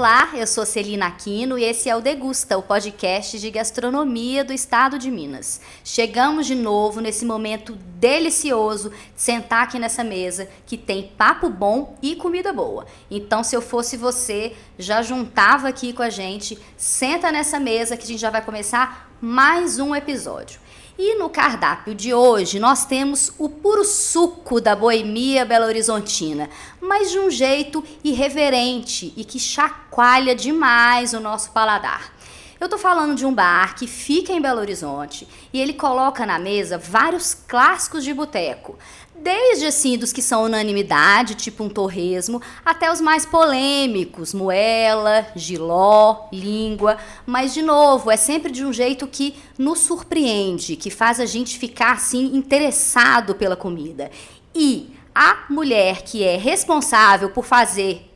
Olá, eu sou Celina Aquino e esse é o Degusta, o podcast de gastronomia do estado de Minas. Chegamos de novo nesse momento delicioso de sentar aqui nessa mesa que tem papo bom e comida boa. Então, se eu fosse você, já juntava aqui com a gente, senta nessa mesa que a gente já vai começar mais um episódio. E no cardápio de hoje nós temos o puro suco da boemia belo-horizontina, mas de um jeito irreverente e que chacoalha demais o nosso paladar. Eu tô falando de um bar que fica em Belo Horizonte e ele coloca na mesa vários clássicos de boteco. Desde assim dos que são unanimidade, tipo um torresmo, até os mais polêmicos, moela, jiló, língua. Mas, de novo, é sempre de um jeito que nos surpreende, que faz a gente ficar assim interessado pela comida. E a mulher que é responsável por fazer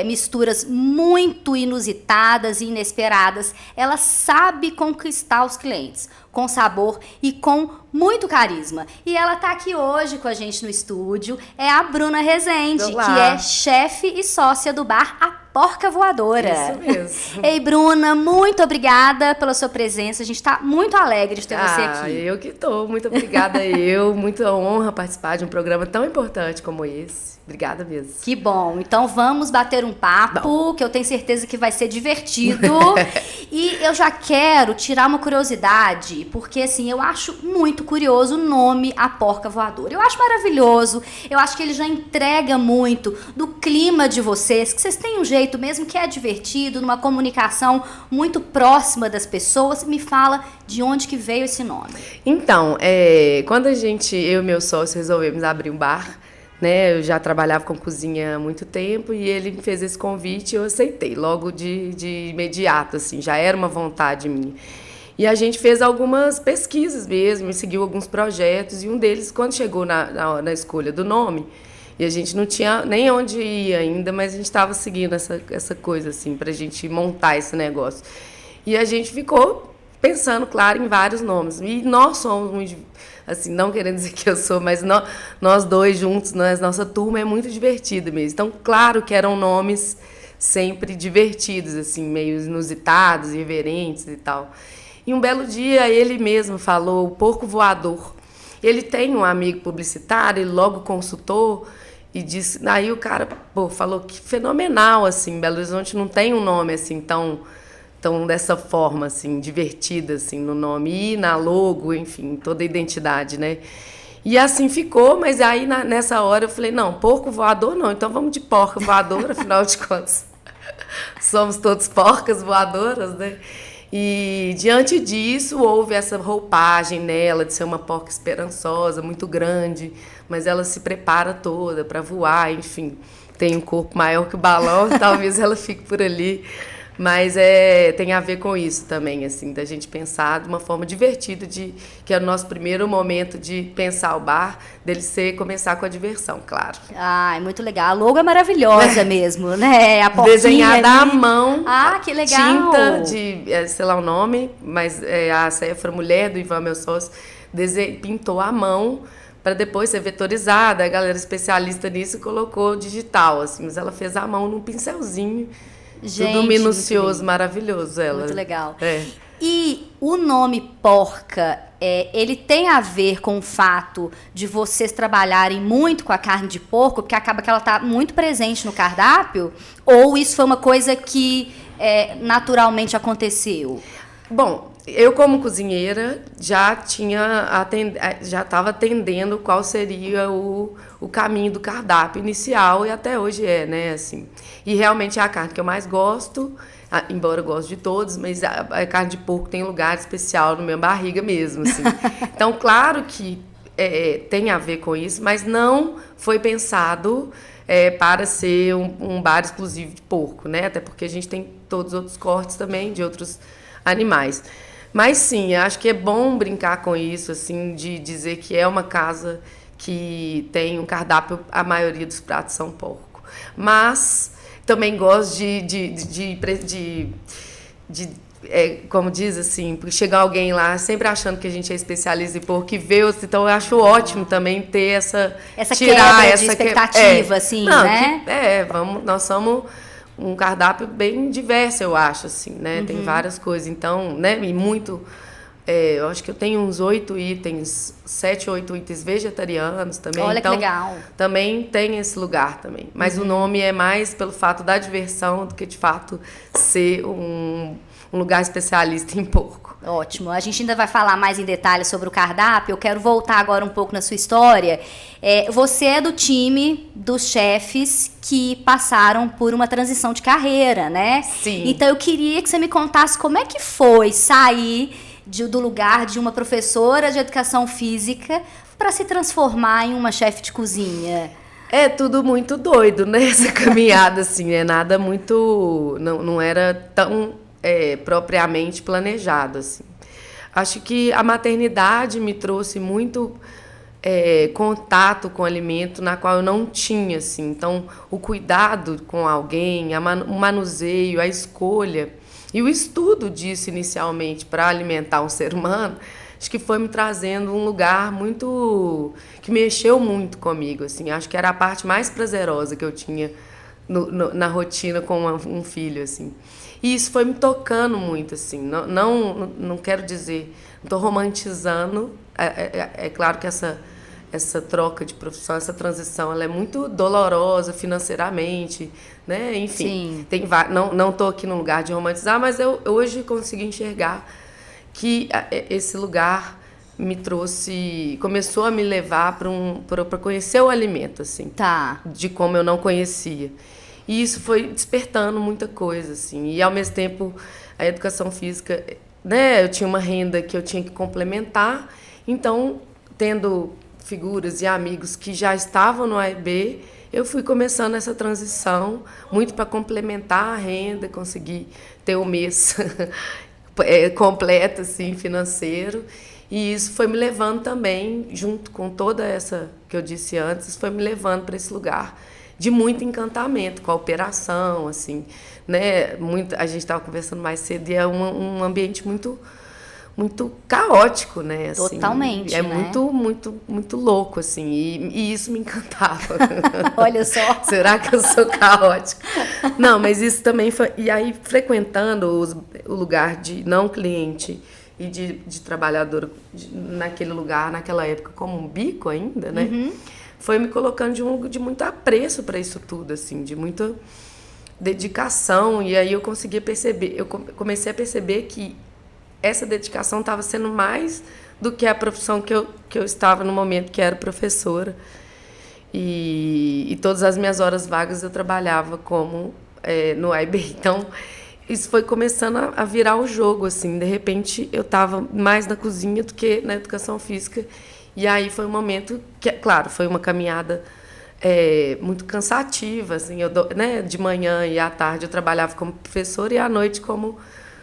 misturas muito inusitadas e inesperadas, ela sabe conquistar os clientes com sabor e com muito carisma. E ela tá aqui hoje com a gente no estúdio, é a Bruna Rezende, Olá. que é chefe e sócia do bar A Porca Voadora. Isso mesmo. Ei, Bruna, muito obrigada pela sua presença. A gente tá muito alegre de ter você aqui. Eu que tô. Muito obrigada muita honra participar de um programa tão importante como esse. Obrigada mesmo. Que bom. Então vamos bater um papo, que eu tenho certeza que vai ser divertido. E eu já quero tirar uma curiosidade, porque assim, eu acho muito curioso o nome A Porca Voadora. Eu acho maravilhoso. Eu acho que ele já entrega muito do clima de vocês, que vocês têm um jeito mesmo que é divertido, numa comunicação muito próxima das pessoas. Me fala de onde que veio esse nome. Então, quando eu e meu sócio resolvemos abrir um bar, né, eu já trabalhava com cozinha há muito tempo e ele me fez esse convite e eu aceitei logo de imediato, assim, já era uma vontade minha. E a gente fez algumas pesquisas mesmo, seguiu alguns projetos e um deles, quando chegou na escolha do nome, e a gente não tinha nem onde ir ainda, mas a gente estava seguindo essa coisa, assim, pra gente montar esse negócio. E a gente ficou pensando, claro, em vários nomes. E nós somos muito, assim, não querendo dizer que eu sou, mas nós dois juntos, nossa turma é muito divertida mesmo. Então, claro que eram nomes sempre divertidos, assim, meio inusitados, irreverentes e tal. E um belo dia ele mesmo falou, o Porco Voador. Ele tem um amigo publicitário, ele logo consultou e disse, aí o cara falou que fenomenal, assim, Belo Horizonte não tem um nome assim tão dessa forma, assim, divertida, assim, no nome e na logo, enfim, toda a identidade, né? E assim ficou, mas aí nessa hora eu falei, não, Porco Voador não, então vamos de Porca Voadora, afinal de contas, somos todos porcas voadoras, né? E diante disso houve essa roupagem nela de ser uma porca esperançosa, muito grande, mas ela se prepara toda para voar, enfim, tem um corpo maior que o balão, talvez ela fique por ali. Mas tem a ver com isso também, assim, da gente pensar de uma forma divertida, que é o nosso primeiro momento de pensar o bar, começar com a diversão, claro. Ah, é muito legal. A logo é maravilhosa mesmo, né? A porquinha desenhada ali. à mão. Ah, que legal. Tinta de, sei lá o nome, mas a Cefra, mulher do Ivan, meu sócio, pintou à mão para depois ser vetorizada. A galera especialista nisso colocou digital, assim, mas ela fez à mão num pincelzinho. Gente, tudo minucioso, maravilhoso ela. Muito legal. É. E o nome porca, ele tem a ver com o fato de vocês trabalharem muito com a carne de porco, porque acaba que ela está muito presente no cardápio? Ou isso foi uma coisa que naturalmente aconteceu? Bom, eu como cozinheira já estava atendendo qual seria o caminho do cardápio inicial e até hoje né, assim. E realmente é a carne que eu mais gosto, embora eu goste de todos, mas a carne de porco tem um lugar especial na minha barriga mesmo, assim. Então, claro que tem a ver com isso, mas não foi pensado para ser um bar exclusivo de porco, né? Até porque a gente tem todos os outros cortes também de outros animais. Mas sim, acho que é bom brincar com isso, assim, de dizer que é uma casa que tem um cardápio, a maioria dos pratos são porco. Mas também gosto como diz assim, chegar alguém lá sempre achando que a gente é especialista em porco e vê, então eu acho ótimo também ter tirar quebra de expectativa, assim, não, né? nós somos um cardápio bem diverso, eu acho, assim, né? Tem várias coisas, então, né? E muito... eu acho que eu tenho uns 8 itens, 7, 8 itens vegetarianos também. Olha então, que legal. também tem esse lugar também. Mas o nome é mais pelo fato da diversão do que, de fato, ser um lugar especialista em porco. Ótimo. A gente ainda vai falar mais em detalhes sobre o cardápio. Eu quero voltar agora um pouco na sua história. Você é do time dos chefes que passaram por uma transição de carreira, né? Sim. Então, eu queria que você me contasse como é que foi sair do lugar de uma professora de educação física para se transformar em uma chefe de cozinha. É tudo muito doido, né? Essa caminhada, assim, é nada muito... Não era tão propriamente planejado, assim. Acho que a maternidade me trouxe muito contato com o alimento, na qual eu não tinha, assim. Então, o cuidado com alguém, o manuseio, a escolha e o estudo disso inicialmente para alimentar um ser humano, acho que foi me trazendo um lugar muito... que mexeu muito comigo, assim. Acho que era a parte mais prazerosa que eu tinha na rotina com um filho, assim. E isso foi me tocando muito, assim. Não quero dizer... Não estou romantizando. É claro que essa troca de profissão, essa transição, ela é muito dolorosa financeiramente, né? Enfim, Sim. Não estou aqui no lugar de romantizar, mas eu hoje consegui enxergar que esse lugar me trouxe, começou a me levar para conhecer o alimento, assim, Tá. de como eu não conhecia. E isso foi despertando muita coisa, assim. E ao mesmo tempo a educação física, né? Eu tinha uma renda que eu tinha que complementar, então tendo figuras e amigos que já estavam no AEB, eu fui começando essa transição muito para complementar a renda, conseguir ter o mês completo, assim, financeiro. E isso foi me levando também, junto com toda essa que eu disse antes, foi me levando para esse lugar de muito encantamento com a operação, assim, né? A gente estava conversando mais cedo e é um ambiente muito caótico, né? Assim, Totalmente, é né? muito louco, assim, e isso me encantava. Olha só. Será que eu sou caótica? Não, mas isso também foi... E aí, frequentando o lugar de não cliente e de trabalhadora naquele lugar, naquela época, como um bico ainda, né? Foi me colocando de muito apreço para isso tudo, assim, de muita dedicação. E aí eu consegui perceber, eu comecei a perceber que essa dedicação estava sendo mais do que a profissão que eu estava no momento, que era professora. E todas as minhas horas vagas eu trabalhava como no AEB. Então, isso foi começando a virar o jogo, assim. De repente, eu estava mais na cozinha do que na educação física. E aí foi um momento que, claro, foi uma caminhada muito cansativa, assim. Né, de manhã e à tarde eu trabalhava como professora e à noite como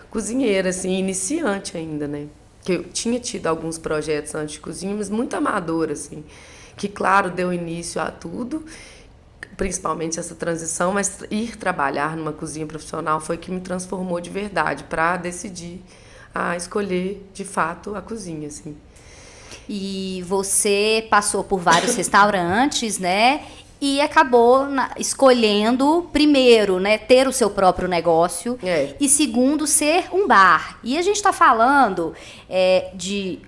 cozinheira, assim, iniciante ainda, né? Que eu tinha tido alguns projetos antes de cozinha, mas muito amadora, assim. Que, claro, deu início a tudo, principalmente essa transição, mas ir trabalhar numa cozinha profissional foi que me transformou de verdade para decidir a escolher, de fato, a cozinha, assim. E você passou por vários restaurantes, né? E acabou escolhendo, primeiro, né, ter o seu próprio negócio. E segundo, ser um bar. E a gente está falando de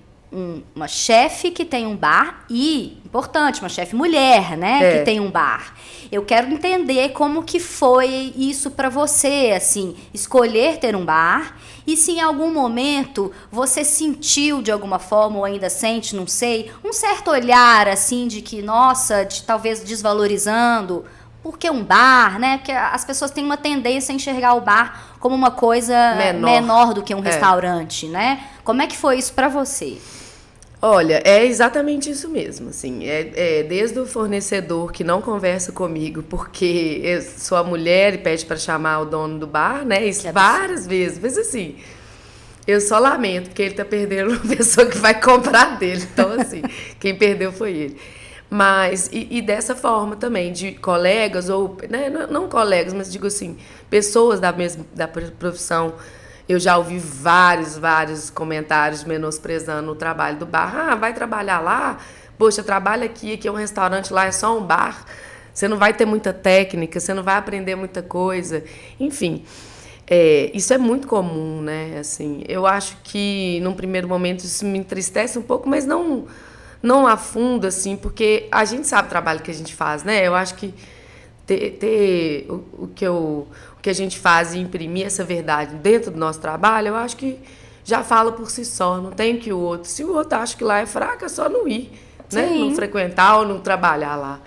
uma chefe que tem um bar e, importante, uma chefe mulher, né, que tem um bar. Eu quero entender como que foi isso para você, assim, escolher ter um bar e se em algum momento você sentiu de alguma forma ou ainda sente, não sei, um certo olhar, assim, de que, nossa, talvez desvalorizando, porque um bar, né, porque as pessoas têm uma tendência a enxergar o bar como uma coisa menor do que um restaurante, né? Como é que foi isso para você? Olha, é exatamente isso mesmo, assim, desde o fornecedor que não conversa comigo porque eu sou a mulher e pede para chamar o dono do bar, né, isso várias vezes, mas assim, eu só lamento, porque ele tá perdendo uma pessoa que vai comprar dele, então assim, quem perdeu foi ele. Mas, e dessa forma também, de colegas, ou, né, não colegas, mas digo assim, pessoas da profissão. Eu já ouvi vários comentários menosprezando o trabalho do bar. Ah, vai trabalhar lá? Poxa, trabalha aqui é um restaurante, lá é só um bar. você não vai ter muita técnica, você não vai aprender muita coisa. Enfim, isso é muito comum, né? Assim, eu acho que, num primeiro momento, isso me entristece um pouco, mas não a fundo, assim, porque a gente sabe o trabalho que a gente faz, né? Eu acho que ter o que a gente faz e imprimir essa verdade dentro do nosso trabalho, eu acho que já fala por si só, não tem que o outro. Se o outro acha que lá é fraco, é só não ir, né? Não frequentar ou não trabalhar lá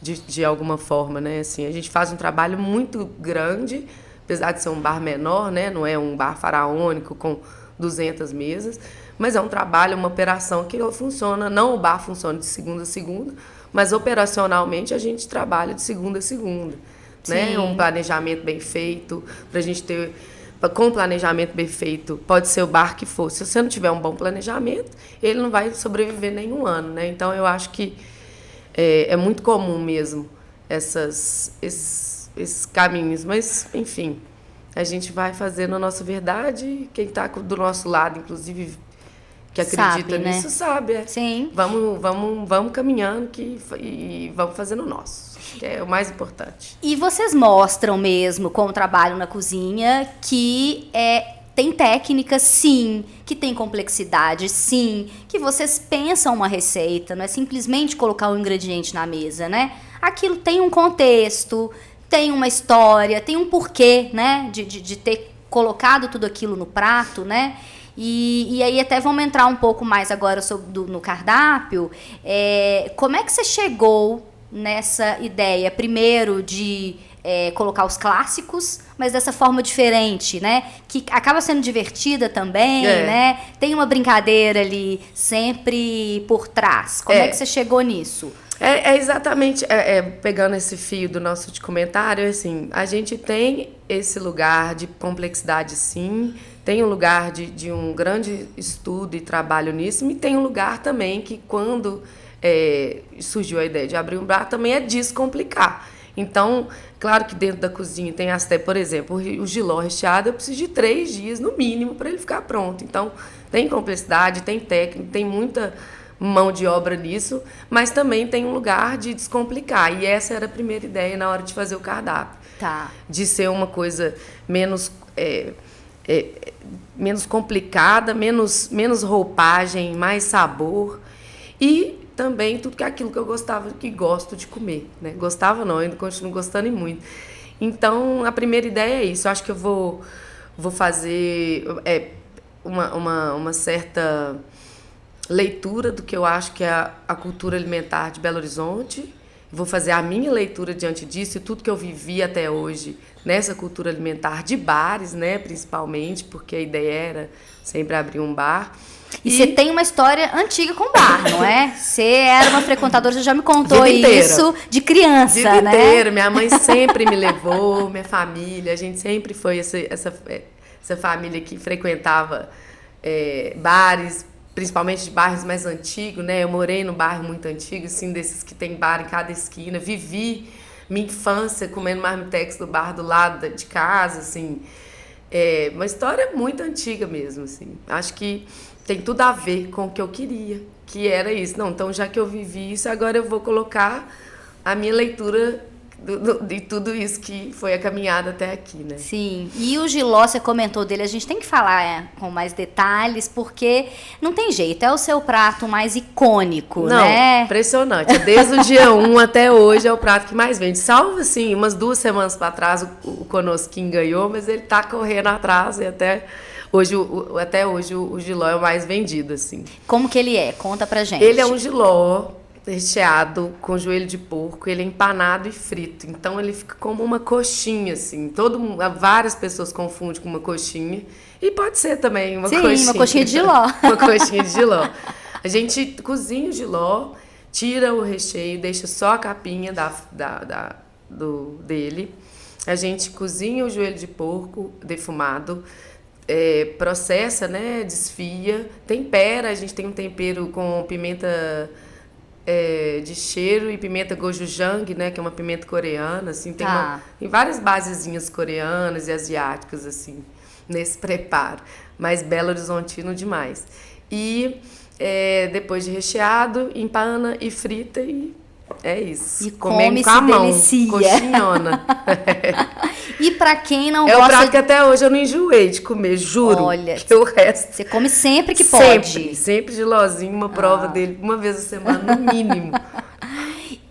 de alguma forma, né? Assim, a gente faz um trabalho muito grande, apesar de ser um bar menor, né? Não é um bar faraônico com 200 mesas, mas é um trabalho, uma operação que funciona, não o bar funciona de segunda a segunda, mas operacionalmente a gente trabalha de segunda a segunda, né? Um planejamento bem feito, para a gente ter, com planejamento bem feito, pode ser o bar que for. Se você não tiver um bom planejamento, ele não vai sobreviver nenhum ano, né? Então eu acho que é muito comum mesmo esses caminhos, mas enfim, a gente vai fazendo a nossa verdade. Quem está do nosso lado, inclusive, que acredita sabe, nisso, né? sabe. Sim. Vamos caminhando e vamos fazendo o nosso. Acho que é o mais importante. E vocês mostram mesmo, com o trabalho na cozinha, que tem técnica, sim, que tem complexidade, sim, que vocês pensam uma receita, não é simplesmente colocar um ingrediente na mesa, né? Aquilo tem um contexto, tem uma história, tem um porquê, né? De ter colocado tudo aquilo no prato, né? E aí até vamos entrar um pouco mais agora no cardápio. Como é que você chegou nessa ideia, primeiro, de colocar os clássicos, mas dessa forma diferente, né? Que acaba sendo divertida também, né? Tem uma brincadeira ali sempre por trás. Como é que você chegou nisso? Exatamente, pegando esse fio do nosso comentário, assim, a gente tem esse lugar de complexidade, sim, tem um lugar de um grande estudo e trabalho nisso, e tem um lugar também que, quando surgiu a ideia de abrir um bar, também é descomplicar. Então, claro que dentro da cozinha tem até, por exemplo, o jiló recheado, eu preciso de 3 dias, no mínimo, para ele ficar pronto. Então, tem complexidade, tem técnica, tem muita mão de obra nisso, mas também tem um lugar de descomplicar. E essa era a primeira ideia na hora de fazer o cardápio. Tá. De ser uma coisa menos complicada, menos roupagem, mais sabor. E também tudo aquilo que eu gosto de comer, né? Gostava não, ainda continuo gostando e muito. Então, a primeira ideia é isso. Eu acho que eu vou fazer uma certa leitura do que eu acho que é a cultura alimentar de Belo Horizonte. Vou fazer a minha leitura diante disso e tudo que eu vivi até hoje nessa cultura alimentar de bares, né, principalmente, porque a ideia era sempre abrir um bar. E você tem uma história antiga com bar, não é? Você era uma frequentadora, você já me contou isso de criança, vida né? inteira. Minha mãe sempre me levou, minha família, a gente sempre foi essa família que frequentava bares, principalmente de bairros mais antigos, né? Eu morei num bairro muito antigo, assim, desses que tem bar em cada esquina. Vivi minha infância comendo marmitex do bar do lado de casa, assim. Uma história muito antiga mesmo, assim. Acho que tem tudo a ver com o que eu queria, que era isso. Não, então, já que eu vivi isso, agora eu vou colocar a minha leitura de tudo isso que foi a caminhada até aqui, né? Sim, e o jiló, você comentou dele, a gente tem que falar com mais detalhes, porque não tem jeito, é o seu prato mais icônico, né? Não, impressionante, desde o dia 1 até hoje é o prato que mais vende, salvo assim, umas 2 semanas para trás o Conosquinho ganhou, mas ele tá correndo atrás e até hoje o jiló é o mais vendido, assim. Como que ele é? Conta pra gente. Ele é um jiló recheado com joelho de porco, ele é empanado e frito, então ele fica como uma coxinha, assim, várias pessoas confundem com uma coxinha, e pode ser também uma coxinha. Sim, uma coxinha de jiló. Uma coxinha de jiló. A gente cozinha o jiló, tira o recheio, deixa só a capinha dele, a gente cozinha o joelho de porco defumado, processa, né, desfia, tempera, a gente tem um tempero com pimenta de cheiro e pimenta gochujang, né, que é uma pimenta coreana, assim, tem várias basezinhas coreanas e asiáticas, assim, nesse preparo, mas Belo Horizontino demais. E depois de recheado, empana e frita e É isso. E Comendo come, com a se mão. delicia. Coxinhona. E pra quem não É o gosta prato que até hoje eu não enjoei de comer, juro. Olha, que o resto... você come sempre que pode. Sempre Jilozinho, uma prova dele, uma vez a semana, no mínimo.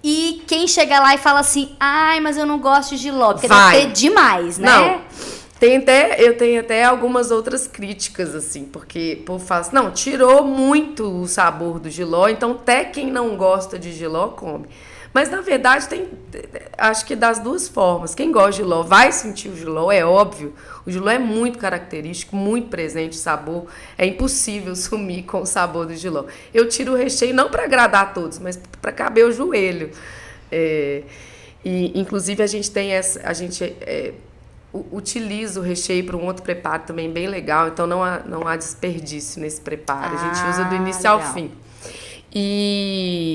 E quem chega lá e fala assim, ai, mas eu não gosto de jiló, porque Vai. deve ter demais, né? Não, eu tenho até algumas outras críticas, assim, porque o povo fala assim, não, tirou muito o sabor do jiló, então até quem não gosta de jiló come. Mas, na verdade, acho que das duas formas. Quem gosta de jiló vai sentir o jiló, é óbvio. O jiló é muito característico, muito presente o sabor. É impossível sumir com o sabor do jiló. Eu tiro o recheio não para agradar a todos, mas para caber o joelho. E, inclusive, a gente utiliza o recheio para um outro preparo também bem legal. Então, não há desperdício nesse preparo. A gente usa do início ao fim.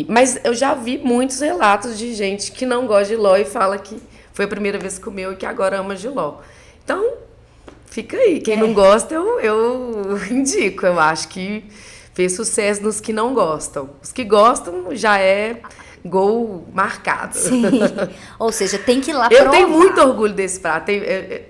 Mas eu já vi muitos relatos de gente que não gosta de jiló e fala que foi a primeira vez que comeu e que agora ama jiló. Então, fica aí. Quem não gosta, eu indico. Eu acho que fez sucesso nos que não gostam. Os que gostam já é gol marcado. Sim. Ou seja, tem que ir lá provar. Eu tenho muito orgulho desse prato.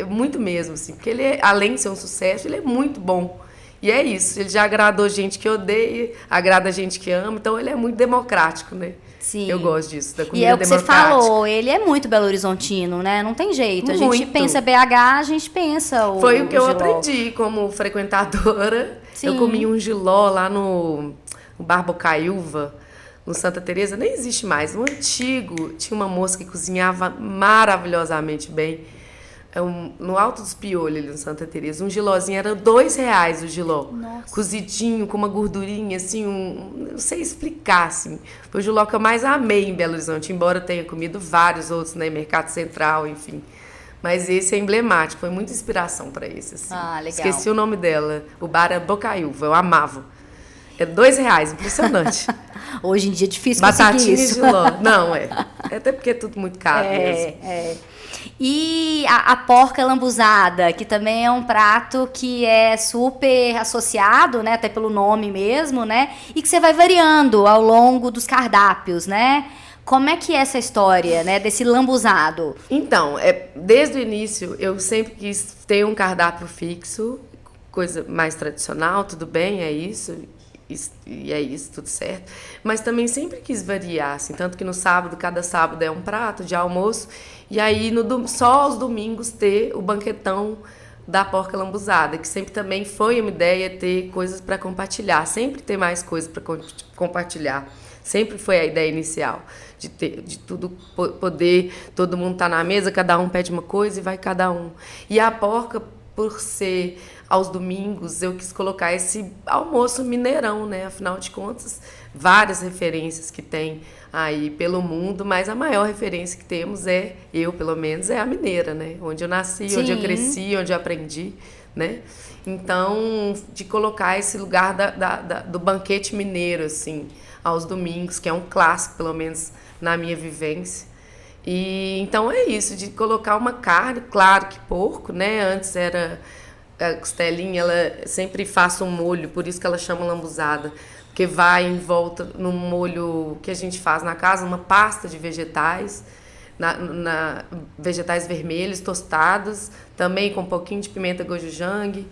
Muito mesmo, assim. Porque ele, além de ser um sucesso, ele é muito bom. E é isso, ele já agradou gente que odeia, agrada gente que ama, então ele é muito democrático, né? Sim. Eu gosto disso, da comida e é o que você democrática. falou, ele é muito Belo Horizontino, né? Não tem jeito. A gente Muito. pensa BH, a gente pensa o Foi o que eu jiló. aprendi como frequentadora. Sim. Eu comi um jiló lá no Bar Bocaiúva, no Santa Teresa, nem existe mais. No antigo, tinha uma moça que cozinhava maravilhosamente bem. No Alto dos Piolhos, ali no Santa Teresa, um jilózinho era R$2 o jiló. Nossa. Cozidinho, com uma gordurinha, assim, não sei explicar, assim. Foi o jiló que eu mais amei em Belo Horizonte, embora eu tenha comido vários outros, né, Mercado Central, enfim. Mas esse é emblemático, foi muita inspiração para esse, assim. Ah, legal. Esqueci o nome dela, o bar era Bocaiúva, eu amava. É R$2, impressionante. Hoje em dia é difícil Batatinha conseguir e isso. jiló. Não, até porque é tudo muito caro mesmo. E a porca lambuzada, que também é um prato que é super associado, né, até pelo nome mesmo, né, e que você vai variando ao longo dos cardápios, né? Como é que é essa história, né, desse lambuzado? Então, desde o início eu sempre quis ter um cardápio fixo, coisa mais tradicional, tudo bem, é isso. E é isso, tudo certo. Mas também sempre quis variar, assim, tanto que no sábado, cada sábado é um prato de almoço, e aí só aos domingos ter o banquetão da porca lambuzada, que sempre também foi uma ideia ter coisas para compartilhar, sempre ter mais coisas para compartilhar. Sempre foi a ideia inicial, de tudo poder, todo mundo tá na mesa, cada um pede uma coisa e vai cada um. E a porca, por ser aos domingos, eu quis colocar esse almoço mineirão, né? Afinal de contas, várias referências que tem aí pelo mundo, mas a maior referência que temos pelo menos, é a mineira, né? Onde eu nasci, Sim. onde eu cresci, onde eu aprendi, né? Então, de colocar esse lugar do banquete mineiro, assim, aos domingos, que é um clássico, pelo menos na minha vivência. E então é isso, de colocar uma carne, claro que porco, né? Antes era a costelinha, ela sempre faço um molho, por isso que ela chama lambuzada, porque vai em volta no molho que a gente faz na casa, uma pasta de vegetais, vegetais vermelhos tostados, também com um pouquinho de pimenta gochujang,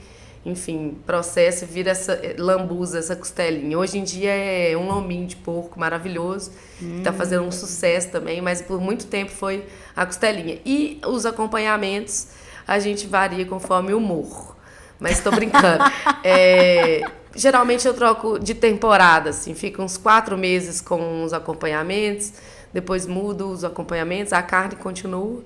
enfim, processo, vira lambuza, essa costelinha. Hoje em dia é um lombinho de porco maravilhoso, que está fazendo um sucesso também, mas por muito tempo foi a costelinha. E os acompanhamentos a gente varia conforme o humor, mas estou brincando. Geralmente eu troco de temporada, assim, fica uns 4 meses com os acompanhamentos, depois mudo os acompanhamentos, a carne continua,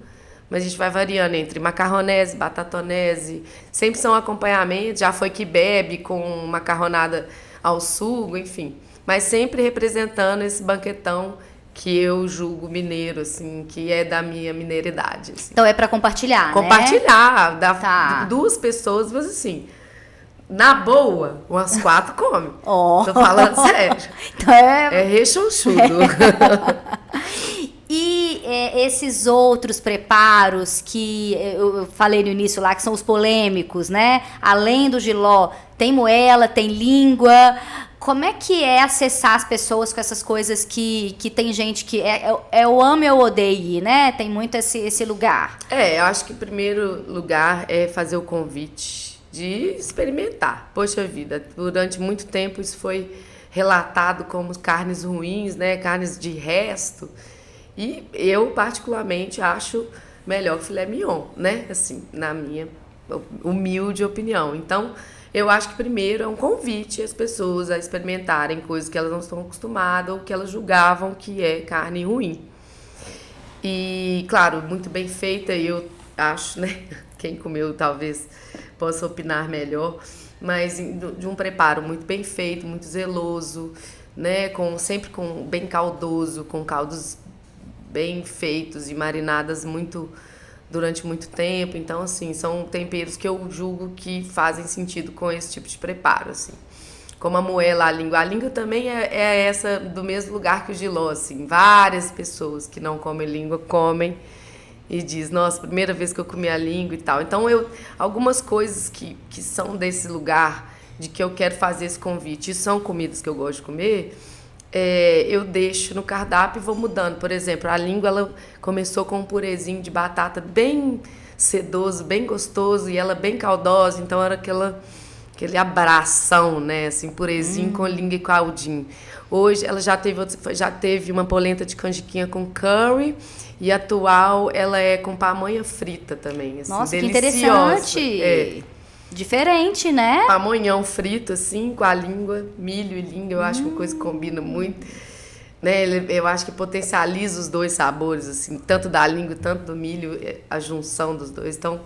mas a gente vai variando entre macarronese, batatonese, sempre são acompanhamentos, já foi quibe com macarronada ao sugo, enfim, mas sempre representando esse banquetão que eu julgo mineiro, assim, que é da minha mineiridade. Assim. Então é para compartilhar, Compartilhar, né? Tá. 2 pessoas, mas assim, na boa, umas 4 come. Oh. Tô falando sério. Então é rechonchudo. E esses outros preparos que eu falei no início lá, que são os polêmicos, né? Além do jiló, tem moela, tem língua. Como é que é acessar as pessoas com essas coisas que tem gente que é o ame ou odeie, né? Tem muito esse lugar. Eu acho que o primeiro lugar é fazer o convite de experimentar. Poxa vida, durante muito tempo isso foi relatado como carnes ruins, né? Carnes de resto. E eu, particularmente, acho melhor que filé mignon, né? Assim, na minha humilde opinião. Então, eu acho que primeiro é um convite às pessoas a experimentarem coisas que elas não estão acostumadas ou que elas julgavam que é carne ruim. E, claro, muito bem feita, eu acho, né? Quem comeu talvez possa opinar melhor, mas de um preparo muito bem feito, muito zeloso, né? Sempre bem caldoso, com caldos bem feitos e marinadas durante muito tempo. Então, assim, são temperos que eu julgo que fazem sentido com esse tipo de preparo, assim. Como a moela, a língua. A língua também é essa do mesmo lugar que o jiló, assim. Várias pessoas que não comem língua comem e diz, nossa, primeira vez que eu comi a língua e tal. Então, algumas coisas que são desse lugar de que eu quero fazer esse convite e são comidas que eu gosto de comer, eu deixo no cardápio e vou mudando. Por exemplo, a língua ela começou com um purezinho de batata bem sedoso, bem gostoso e ela bem caldosa, então era aquele abração, né, assim, purezinho com língua e caldinho. Hoje ela já teve uma polenta de canjiquinha com curry e a atual ela é com pamonha frita também, assim, nossa, deliciosa. Que interessante. Diferente, né? Pamonhão frito, assim, com a língua, milho e língua, eu acho uma coisa que combina muito. Né? Eu acho que potencializa os dois sabores, assim, tanto da língua, tanto do milho, a junção dos dois. Então,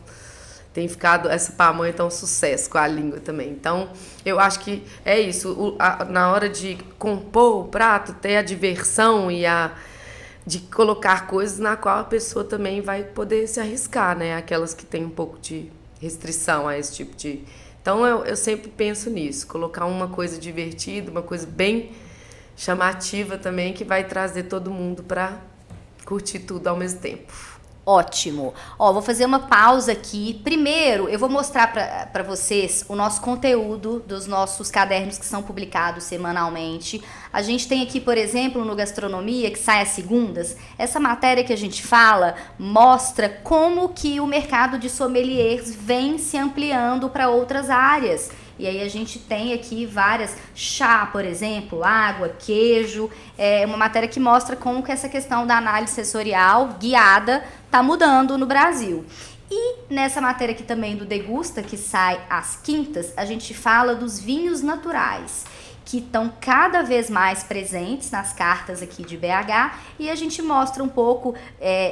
tem ficado, essa pamonha tá um sucesso com a língua também. Então, eu acho que é isso, na hora de compor o prato, ter a diversão e de colocar coisas na qual a pessoa também vai poder se arriscar, né? Aquelas que têm um pouco de restrição a esse tipo de... Então, eu sempre penso nisso, colocar uma coisa divertida, uma coisa bem chamativa também, que vai trazer todo mundo para curtir tudo ao mesmo tempo. Ótimo. Vou fazer uma pausa aqui. Primeiro, eu vou mostrar para vocês o nosso conteúdo dos nossos cadernos que são publicados semanalmente. A gente tem aqui, por exemplo, no Gastronomia, que sai às segundas. Essa matéria que a gente fala mostra como que o mercado de sommeliers vem se ampliando para outras áreas. E aí a gente tem aqui várias, chá, por exemplo, água, queijo, uma matéria que mostra como que essa questão da análise sensorial guiada está mudando no Brasil. E nessa matéria aqui também do Degusta, que sai às quintas, a gente fala dos vinhos naturais, que estão cada vez mais presentes nas cartas aqui de BH, e a gente mostra um pouco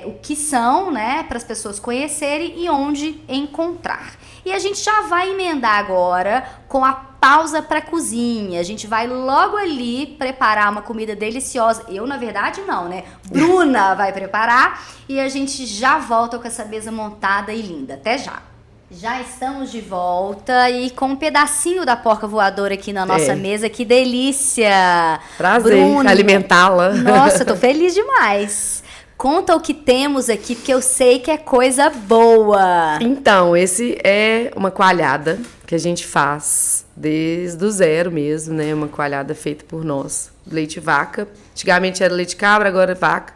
o que são, né, para as pessoas conhecerem e onde encontrar. E a gente já vai emendar agora com a pausa para cozinha. A gente vai logo ali preparar uma comida deliciosa. Eu, na verdade, não, né? Bruna vai preparar e a gente já volta com essa mesa montada e linda. Até já! Já estamos de volta e com um pedacinho da porca voadora aqui na nossa mesa. Que delícia! Prazer alimentá-la. Nossa, tô feliz demais. Conta o que temos aqui, porque eu sei que é coisa boa. Então, esse é uma coalhada que a gente faz desde o zero mesmo, né? Uma coalhada feita por nós, leite vaca. Antigamente era leite cabra, agora é vaca.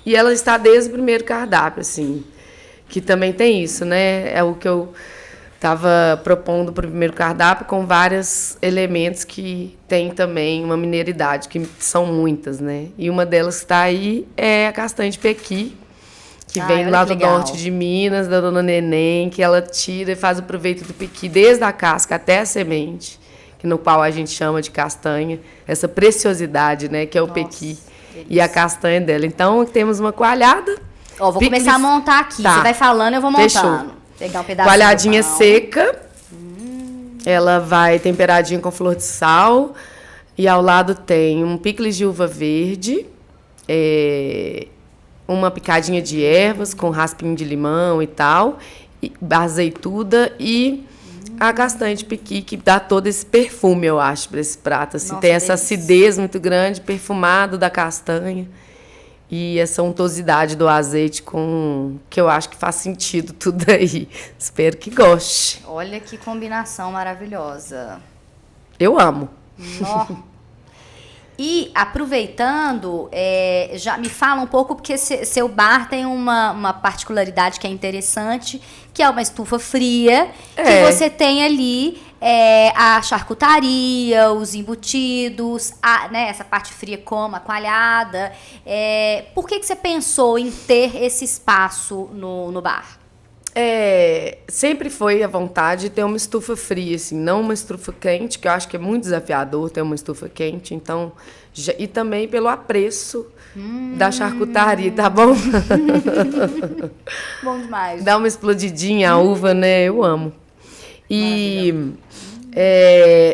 E ela está desde o primeiro cardápio, assim, que também tem isso, né? É o que eu estava propondo para o primeiro cardápio, com vários elementos que tem também uma mineiridade, que são muitas, né? E uma delas que está aí é a castanha de pequi, que vem lá do norte de Minas, da dona Neném, que ela tira e faz o proveito do pequi desde a casca até a semente, que no qual a gente chama de castanha, essa preciosidade, né? Que é o pequi e a castanha dela. Então, temos uma coalhada. Vou começar a montar aqui. Tá. Você vai falando, eu vou montando. Fechou. Pegar um pedaço. Coalhadinha seca. Ela vai temperadinha com flor de sal. E ao lado tem um picles de uva verde. Uma picadinha de ervas com raspinho de limão e tal. Azeituda e a castanha de pequi, que dá todo esse perfume, eu acho, para esse prato. Assim. Nossa, tem essa acidez muito grande, perfumado da castanha. E essa untuosidade do azeite que eu acho que faz sentido tudo aí. Espero que goste. Olha que combinação maravilhosa. Eu amo. E aproveitando, já me fala um pouco, porque seu bar tem uma particularidade que é interessante, que é uma estufa fria, que você tem ali a charcutaria, os embutidos, né, essa parte fria como a coalhada. Por que você pensou em ter esse espaço no bar? Sempre foi a vontade de ter uma estufa fria, assim, não uma estufa quente, que eu acho que é muito desafiador ter uma estufa quente, então, e também pelo apreço da charcutaria, tá bom? Bom demais. Dá uma explodidinha, a uva, né? Eu amo. E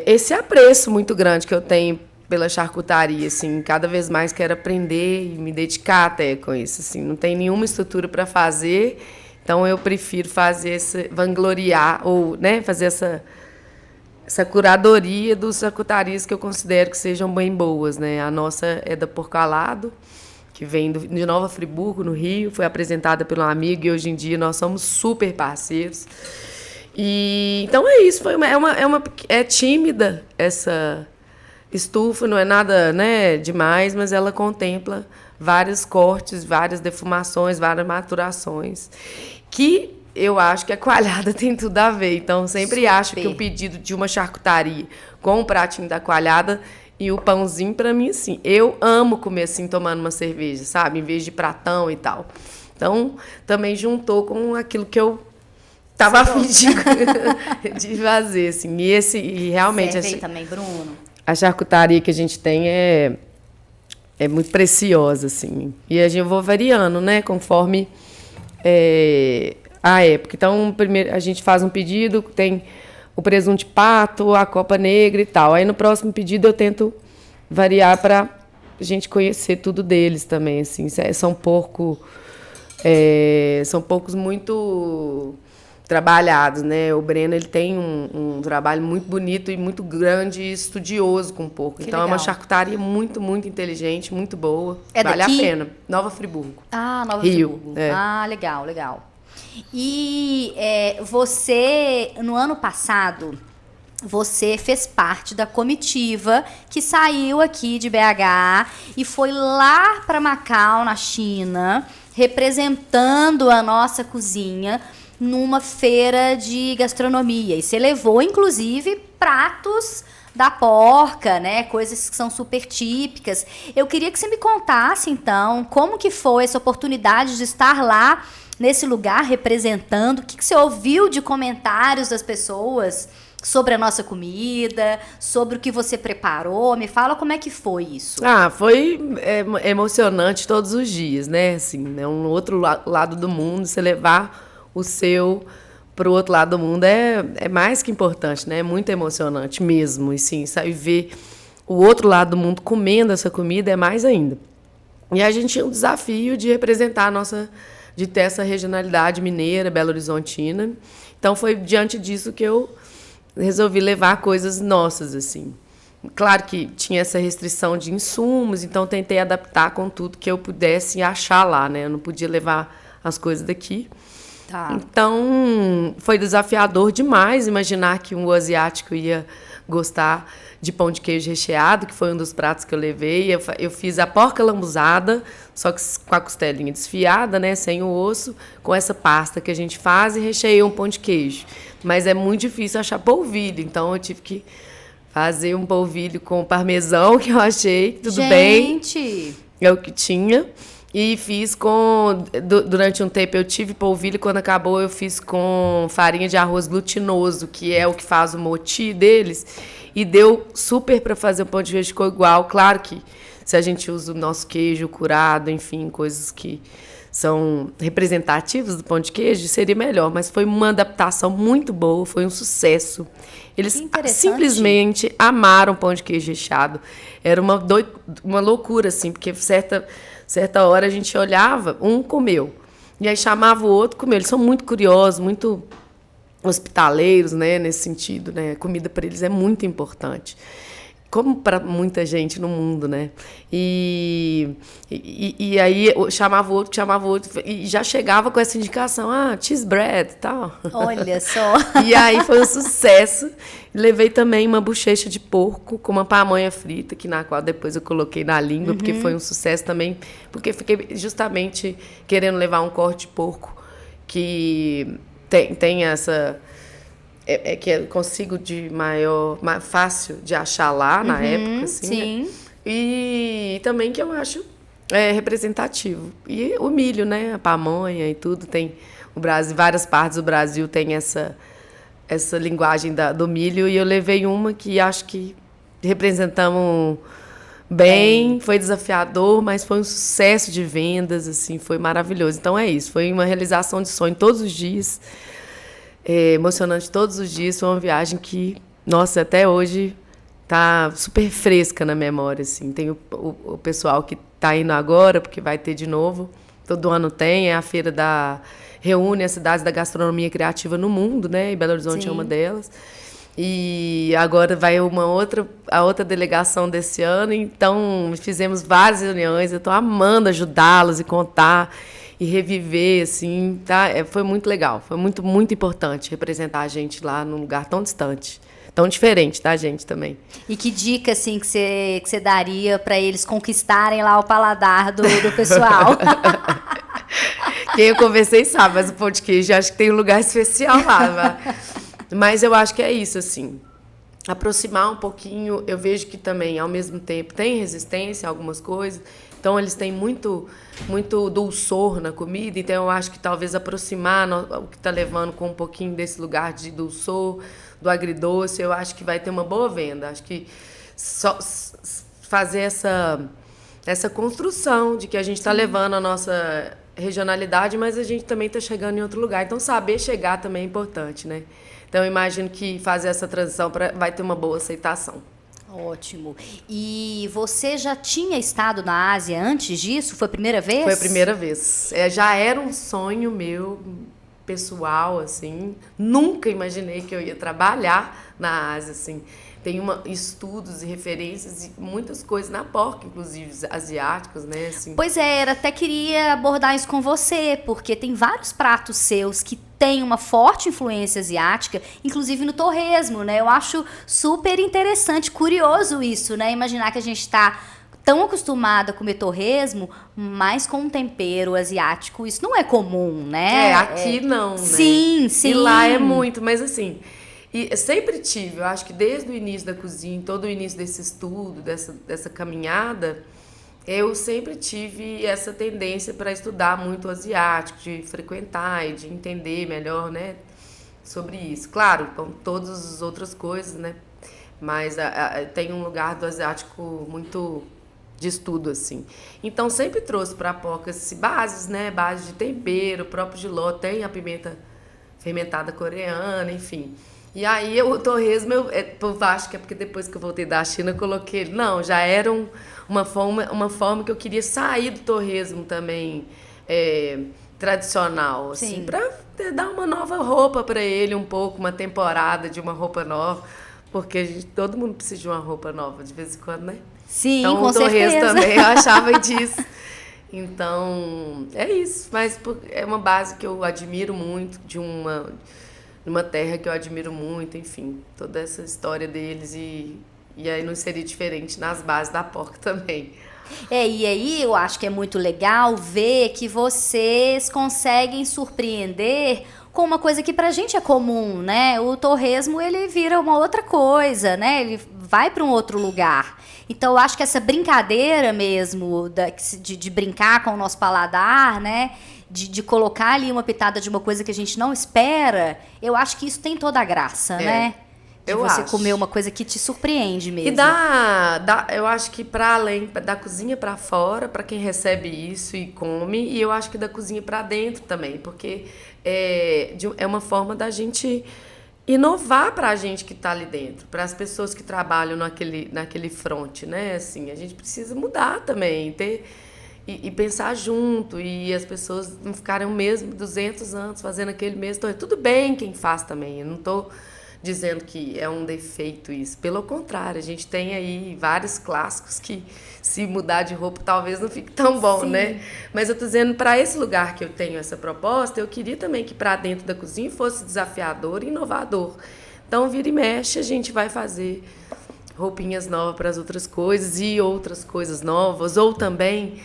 esse apreço muito grande que eu tenho pela charcutaria, assim, cada vez mais quero aprender e me dedicar até com isso, assim, não tem nenhuma estrutura para fazer. Então, eu prefiro fazer vangloriar, ou, né, fazer essa curadoria dos charcutarias que eu considero que sejam bem boas, né? A nossa é da Porco Alado, que vem de Nova Friburgo, no Rio, foi apresentada pelo amigo e hoje em dia nós somos super parceiros. E, então é isso, é tímida essa estufa, não é nada, né, demais, mas ela contempla vários cortes, várias defumações, várias maturações, que eu acho que a coalhada tem tudo a ver. Então, sempre acho que um pedido de uma charcutaria com o pratinho da coalhada e o pãozinho, para mim, assim, eu amo comer assim, tomando uma cerveja, sabe? Em vez de pratão e tal. Então, também juntou com aquilo que eu tava a fim de fazer, assim. E realmente... Serve aí também, Bruno. A charcutaria que a gente tem é muito preciosa, assim. E eu vou variando, né? Conforme a época. Então, primeiro a gente faz um pedido, tem o presunto de pato, a copa negra e tal. Aí, no próximo pedido, eu tento variar para a gente conhecer tudo deles também, assim. São porcos muito trabalhados, né? O Breno, ele tem um trabalho muito bonito e muito grande e estudioso com porco. Então, legal. É uma charcutaria muito, muito inteligente, muito boa. Vale daqui? A pena. Nova Friburgo. Nova Rio. Friburgo. Legal, legal. E você, no ano passado, você fez parte da comitiva que saiu aqui de BH e foi lá para Macau, na China, representando a nossa cozinha numa feira de gastronomia. E você levou, inclusive, pratos da porca, né? Coisas que são super típicas. Eu queria que você me contasse, então, como que foi essa oportunidade de estar lá nesse lugar representando. O que você ouviu de comentários das pessoas sobre a nossa comida, sobre o que você preparou? Me fala como é que foi isso. Foi emocionante todos os dias, né? Assim, né? Um outro lado do mundo, você levar o seu para o outro lado do mundo é mais que importante, né? É muito emocionante mesmo. E sim, sair ver o outro lado do mundo comendo essa comida é mais ainda. E a gente tinha um desafio de representar de ter essa regionalidade mineira, belo-horizontina. Então, foi diante disso que eu resolvi levar coisas nossas, assim. Claro que tinha essa restrição de insumos, então tentei adaptar com tudo que eu pudesse achar lá, né? Eu não podia levar as coisas daqui. Tá. Então, foi desafiador demais imaginar que um asiático ia gostar de pão de queijo recheado, que foi um dos pratos que eu levei. Eu fiz a porca lambuzada, só que com a costelinha desfiada, né, sem o osso, com essa pasta que a gente faz e recheei um pão de queijo. Mas é muito difícil achar polvilho, então eu tive que fazer um polvilho com parmesão, que eu achei, tudo bem. Gente! É o que tinha. E fiz durante um tempo eu tive polvilho, quando acabou eu fiz com farinha de arroz glutinoso, que é o que faz o moti deles. E deu super para fazer o pão de queijo, ficou igual. Claro que se a gente usa o nosso queijo curado, enfim, coisas que são representativas do pão de queijo, seria melhor. Mas foi uma adaptação muito boa, foi um sucesso. Eles simplesmente amaram o pão de queijo recheado. Era uma loucura, assim, porque certa hora a gente olhava, um comeu, e aí chamava o outro, comeu. Eles são muito curiosos, muito hospitaleiros, né, nesse sentido, né? A comida para eles é muito importante. como para muita gente no mundo, né? E aí chamava o outro, e já chegava com essa indicação, cheese bread e tal. Olha só. E aí foi um sucesso. Levei também uma bochecha de porco com uma pamonha frita, na qual depois eu coloquei na língua, porque foi um sucesso também, porque fiquei justamente querendo levar um corte de porco que tem essa... que eu consigo mais fácil de achar lá na época, assim, sim. né? E também que eu acho representativo. E o milho, né? A pamonha e tudo, tem o Brasil, várias partes do Brasil tem essa linguagem do milho, e eu levei uma que acho que representamos bem, foi desafiador, mas foi um sucesso de vendas, assim, foi maravilhoso. Então é isso, foi uma realização de sonho todos os dias. Emocionante todos os dias, foi uma viagem que, nossa, até hoje tá super fresca na memória, assim. Tem o pessoal que tá indo agora, porque vai ter de novo, todo ano tem, é a feira reúne as cidades da gastronomia criativa no mundo, né, e Belo Horizonte é uma delas, e agora vai a outra delegação desse ano, então fizemos várias reuniões, eu tô amando ajudá-los e contar, e reviver, assim, tá? Foi muito legal, foi muito, muito importante representar a gente lá num lugar tão distante, tão diferente da gente também. E que dica, assim, que você daria para eles conquistarem lá o paladar do pessoal? Quem eu conversei sabe, mas o pão de queijo acho que tem um lugar especial lá. Mas eu acho que é isso, assim, aproximar um pouquinho. Eu vejo que também, ao mesmo tempo, tem resistência a algumas coisas. Então, eles têm muito dulçor na comida. Então, eu acho que talvez aproximar o que está levando com um pouquinho desse lugar de dulçor, do agridoce, eu acho que vai ter uma boa venda. Acho que só fazer essa construção de que a gente está levando a nossa regionalidade, mas a gente também está chegando em outro lugar. Então, saber chegar também é importante, né? Então, eu imagino que fazer essa transição vai ter uma boa aceitação. Ótimo. E você já tinha estado na Ásia antes disso? Foi a primeira vez? Foi a primeira vez. Já era um sonho meu, pessoal, assim. Nunca imaginei que eu ia trabalhar na Ásia, assim. Tem estudos e referências e muitas coisas na porca, inclusive asiáticos, né? Assim. Pois é, até queria abordar isso com você, porque tem vários pratos seus que têm uma forte influência asiática, inclusive no torresmo, né? Eu acho super interessante, curioso isso, né? Imaginar que a gente está tão acostumado a comer torresmo, mas com um tempero asiático. Isso não é comum, né? Aqui não, né? Sim, sim. E lá é muito, mas assim... E eu sempre tive, eu acho que desde o início da cozinha, todo o início desse estudo, dessa caminhada, eu sempre tive essa tendência para estudar muito o asiático, de frequentar e de entender melhor, né, sobre isso. Claro, com todas as outras coisas, né, mas tem um lugar do asiático muito de estudo, assim. Então, sempre trouxe para a porca bases, né, base de tempero, o próprio jiló tem a pimenta fermentada coreana, enfim... E aí, o torresmo, eu acho que é porque depois que eu voltei da China, eu coloquei ele. Não, já era uma forma que eu queria sair do torresmo também tradicional, assim, para dar uma nova roupa para ele, um pouco, uma temporada de uma roupa nova, porque todo mundo precisa de uma roupa nova de vez em quando, né? Sim, então, com o torresmo certeza. também, eu achava disso. Então, é isso, mas é uma base que eu admiro muito, de uma terra que eu admiro muito, enfim, toda essa história deles e aí não seria diferente nas bases da porca também. E aí eu acho que é muito legal ver que vocês conseguem surpreender com uma coisa que pra gente é comum, né? O torresmo, ele vira uma outra coisa, né? Ele vai para um outro lugar. Então, eu acho que essa brincadeira mesmo, de brincar com o nosso paladar, né? De colocar ali uma pitada de uma coisa que a gente não espera, eu acho que isso tem toda a graça, né? De você comer uma coisa que te surpreende mesmo. E eu acho que para além da cozinha para fora, para quem recebe isso e come, e eu acho que da cozinha para dentro também, porque é uma forma da gente inovar para a gente que está ali dentro, para as pessoas que trabalham naquele front, né? Assim, a gente precisa mudar também, e pensar junto, e as pessoas não ficarem o mesmo 200 anos fazendo aquele mesmo. Tudo bem quem faz também, eu não estou dizendo que é um defeito isso. Pelo contrário, a gente tem aí vários clássicos que, se mudar de roupa, talvez não fique tão bom, Sim. né? Mas eu tô dizendo, para esse lugar que eu tenho essa proposta, eu queria também que para dentro da cozinha fosse desafiador e inovador. Então, vira e mexe, a gente vai fazer roupinhas novas para as outras coisas e outras coisas novas, ou também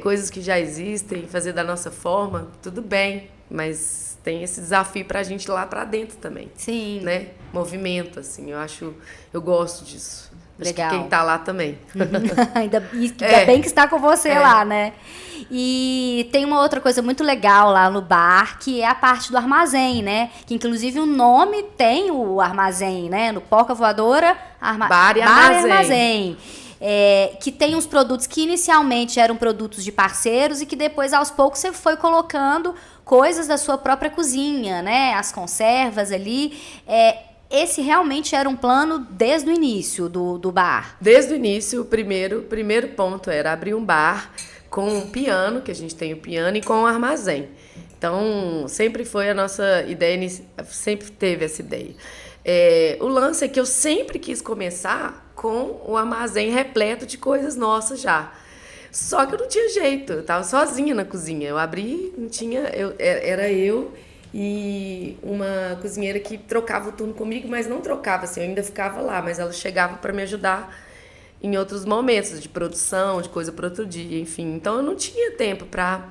coisas que já existem, fazer da nossa forma, tudo bem, mas tem esse desafio para a gente lá para dentro também. Sim. Né? Movimento, assim, eu gosto disso. Legal. Acho que quem tá lá também. Ainda bem que está com você lá, né? E tem uma outra coisa muito legal lá no bar, que é a parte do armazém, né? Que inclusive o nome tem o armazém, né? No Porca Voadora, Bar e Armazém. Que tem uns produtos que inicialmente eram produtos de parceiros e que depois, aos poucos, você foi colocando coisas da sua própria cozinha, né? As conservas ali. Esse realmente era um plano desde o início do bar? Desde o início, o primeiro ponto era abrir um bar com um piano, que a gente tem o piano, e com um armazém. Então, sempre foi a nossa ideia, sempre teve essa ideia. O lance é que eu sempre quis começar com o armazém repleto de coisas nossas já. Só que eu não tinha jeito, eu estava sozinha na cozinha. Eu abri, não tinha... Era eu e uma cozinheira que trocava o turno comigo, mas não trocava, assim, eu ainda ficava lá, mas ela chegava para me ajudar em outros momentos de produção, de coisa para outro dia, enfim. Então eu não tinha tempo para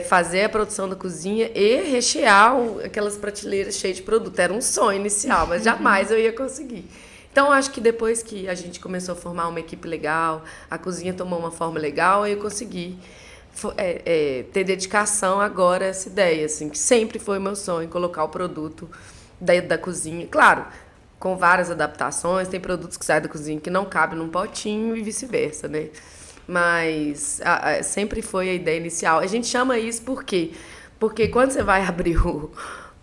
fazer a produção da cozinha e rechear aquelas prateleiras cheias de produto. Era um sonho inicial, mas jamais eu ia conseguir. Então, acho que depois que a gente começou a formar uma equipe legal, a cozinha tomou uma forma legal, aí eu consegui ter dedicação agora a essa ideia, assim, que sempre foi o meu sonho, colocar o produto da cozinha. Claro, com várias adaptações, tem produtos que saem da cozinha que não cabem num potinho e vice-versa, né? Mas sempre foi a ideia inicial. A gente chama isso porque quando você vai abrir o